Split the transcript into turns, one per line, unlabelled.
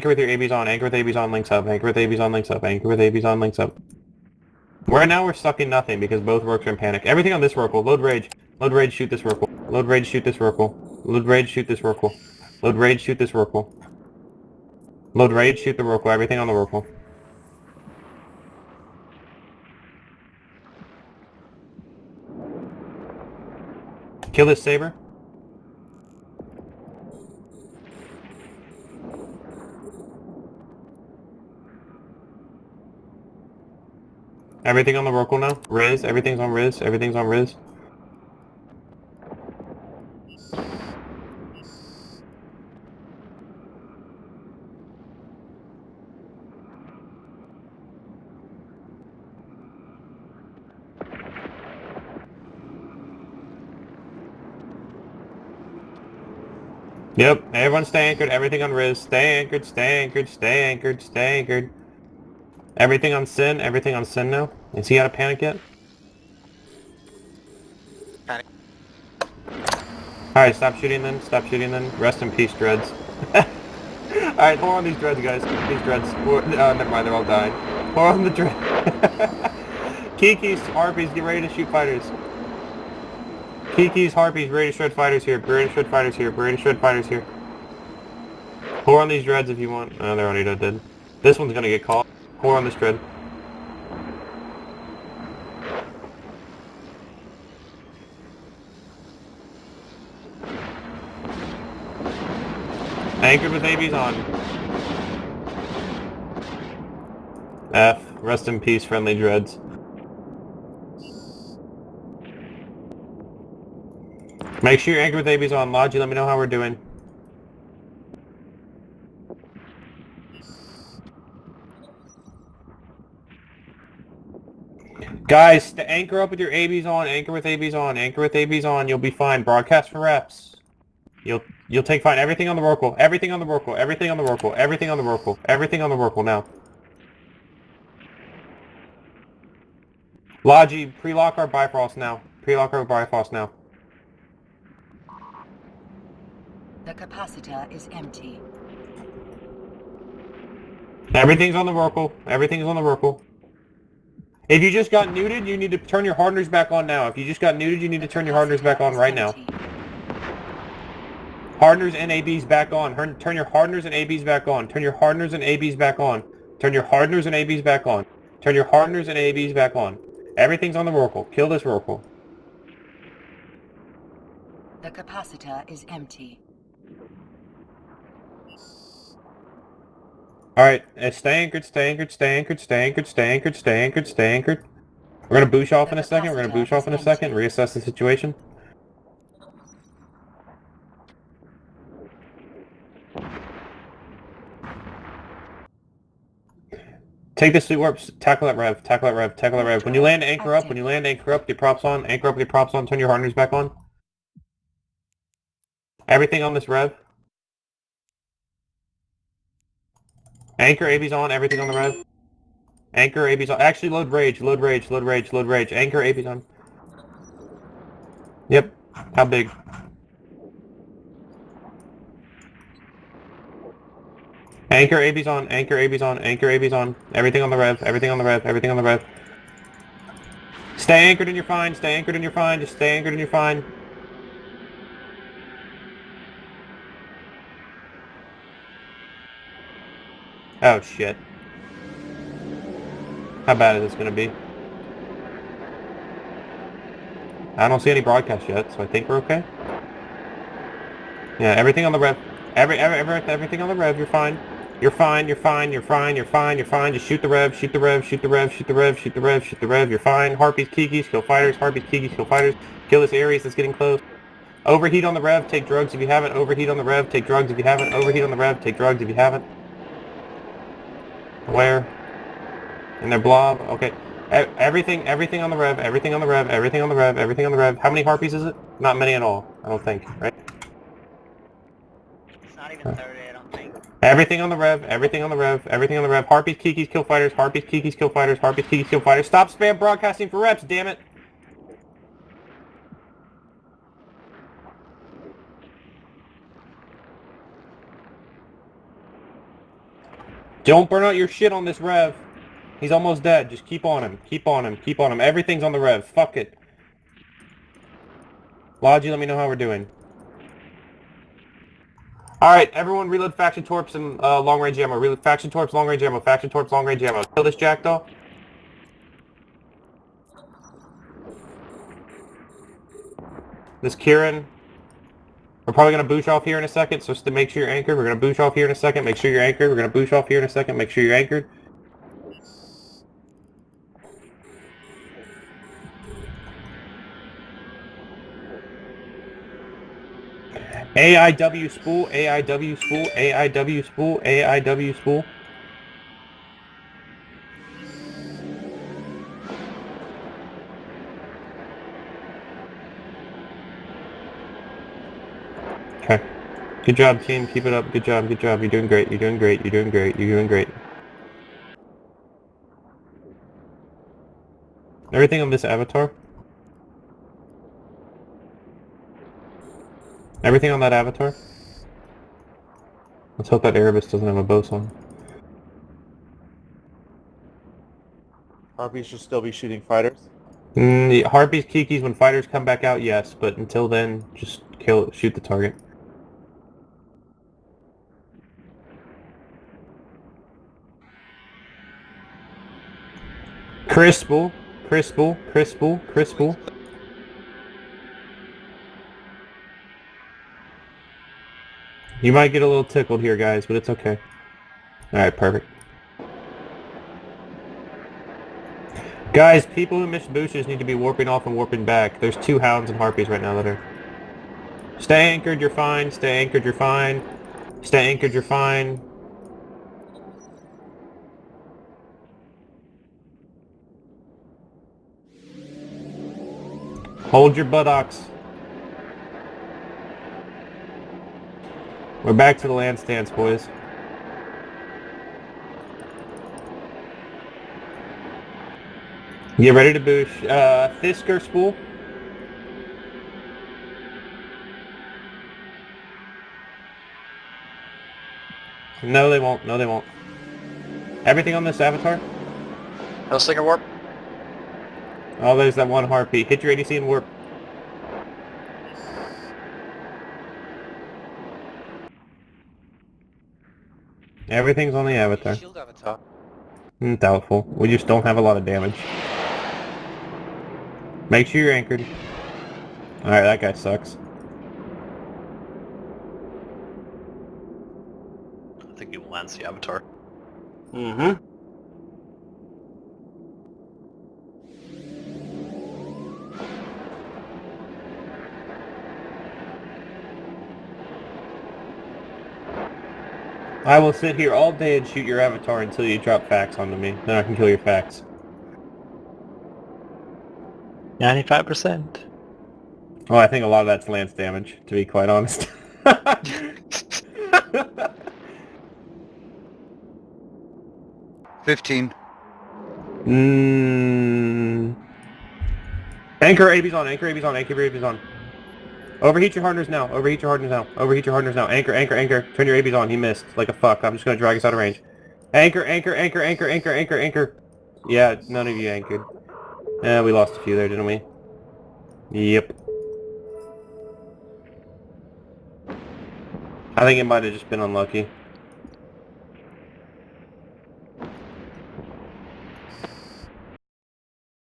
anchor with your ABs on, anchor with ABs on, links up, anchor with ABs on, links up, anchor with ABs on, links up. Right now we're stuck in nothing because both Rorks are in panic. Everything on this Rorqual, load rage, shoot this Rorqual, load rage, shoot this Rorqual, load rage, shoot this Rorqual, load rage, shoot this Rorqual, load rage, shoot the Rorqual, everything on the Rorqual. Kill this Saber. Everything on the Rorqual now. Riz, everything's on Riz, everything's on Riz. Yep, everyone stay anchored, everything on Riz. Stay anchored, stay anchored, stay anchored, stay anchored. Everything on Sin now. Is he out of panic yet?
Panic.
Alright, stop shooting then, Rest in peace, Dreads. Alright, hold on these Dreads, guys. These Dreads. Never mind, they're all dying. Hold on the Dreads. Kiki's, Harpies, get ready to shoot fighters. Kiki's, Harpies, ready to shred fighters here. Ready to shred fighters here. Ready to shred fighters here. Hold on these Dreads if you want. Oh, they're already dead. This one's gonna get caught. Hold on this Dread. Anchored with ABs on. F. Rest in peace, friendly Dreads. Make sure you're anchored with ABs on. Logi, let me know how we're doing. Guys, anchor up with your ABs on. Anchor with ABs on. Anchor with ABs on. You'll be fine. Broadcast for reps. You'll take fine. Everything on the Rorqual. Everything on the Rorqual. Everything on the Rorqual. Everything on the Rorqual. Everything on the Rorqual now. Logi, pre-lock our Bifrost now. Pre-lock our Bifrost now.
The capacitor is empty.
Everything's on the Rorqual. Everything's on the Rorqual. If you just got neuted, you need to turn your hardeners back on now. If you just got neuted, you need to turn your hardeners back on right now. Hardeners and ABs back on. Turn your hardeners and ABs back on. Turn your hardeners and ABs back on. Turn your hardeners and ABs back on. Turn your hardeners and ABs back on. Everything's on the Rorqual. Kill this Rorqual.
The capacitor is empty.
Alright, stay anchored, stay anchored, stay anchored, stay anchored, stay anchored, stay anchored, stay anchored. We're gonna boosh off in a second, reassess the situation. Take the sweet warps, tackle that rev, tackle that rev, tackle that rev. When you land, anchor up, get props on, anchor up, get props on, turn your hardeners back on. Everything on this rev. Anchor AB's on, everything on the rev. Anchor AB's on. Actually, load rage, load rage, load rage, load rage. Anchor AB's on. Yep. How big? Anchor AB's on, anchor AB's on, anchor AB's on. Everything on the rev, everything on the rev, everything on the rev. Stay anchored and you're fine, stay anchored and you're fine, just stay anchored and you're fine. Oh shit. How bad is this gonna be? I don't see any broadcast yet, so I think we're okay. Yeah, everything on the rev. Everything on the rev, you're fine. You're fine, you're fine, you're fine, you're fine, you're fine. Just shoot the rev, shoot the rev, shoot the rev, shoot the rev, shoot the rev, shoot the rev. You're fine. Harpies, Kikis, kill fighters. Harpies, Kikis, kill fighters. Kill this Ares that's getting close. Overheat on the rev, take drugs if you haven't. Overheat on the rev, take drugs if you haven't. Overheat on the rev, take drugs if you haven't. Where? And their blob. Okay. Everything on the rev, everything on the rev, everything on the rev, everything on the rev. How many harpies is it? Not many at all, I don't think, right?
It's not even 30, I don't think.
Everything on the rev, everything on the rev, everything on the rev. Harpies, Kikis, kill fighters. Harpies, Kikis, kill fighters. Harpies, Kikis, kill fighters. Stop spam broadcasting for reps, damn it! Don't burn out your shit on this rev. He's almost dead. Just keep on him. Keep on him. Keep on him. Everything's on the rev. Fuck it. Logi, let me know how we're doing. Alright, everyone reload faction torps and long range ammo. Reload faction torps, long range ammo. Faction torps, long range ammo. Kill this jackdaw. This Kieran. We're probably going to boosh off here in a second, so just to make sure you're anchored. We're going to boosh off here in a second. Make sure you're anchored. We're going to boosh off here in a second. Make sure you're anchored. AIW spool, AIW spool, AIW spool, AIW spool. Okay. Good job, team. Keep it up. Good job. Good job. You're doing great. You're doing great. You're doing great. You're doing great. Everything on this avatar? Everything on that avatar? Let's hope that Erebus doesn't have a boson.
Harpies should still be shooting fighters.
The Harpies, Kikis, when fighters come back out, yes, but until then, just shoot the target. Crispal, Crispal, Crispal, Crispal. You might get a little tickled here, guys, but it's okay. Alright, perfect. Guys, people who miss boosters need to be warping off and warping back. There's 2 hounds and harpies right now that are... Stay anchored, you're fine. Stay anchored, you're fine. Stay anchored, you're fine. Hold your buttocks. We're back to the land stance, boys. Get ready to boosh. Thisker spool. No, they won't. No, they won't. Everything on this avatar?
No stinger warp.
Oh, there's that one harpy. Hit your ADC and warp. Everything's on the avatar.
Shield avatar.
Doubtful. We just don't have a lot of damage. Make sure you're anchored. Alright, that guy sucks.
I think he lands the avatar.
Mm-hmm.
I will sit here all day and shoot your avatar until you drop facts onto me. Then I can kill your facts.
95%.
Well, I think a lot of that's lance damage, to be quite honest.
15.
Anchor AB's on, anchor AB's on, anchor AB's on. Overheat your hardeners now, overheat your hardeners now, overheat your hardeners now. Anchor, anchor, anchor. Turn your AB's on, he missed. Like a fuck, I'm just gonna drag us out of range. Anchor, anchor, anchor, anchor, anchor, anchor, anchor. Yeah, none of you anchored. We lost a few there, didn't we? Yep. I think it might have just been unlucky.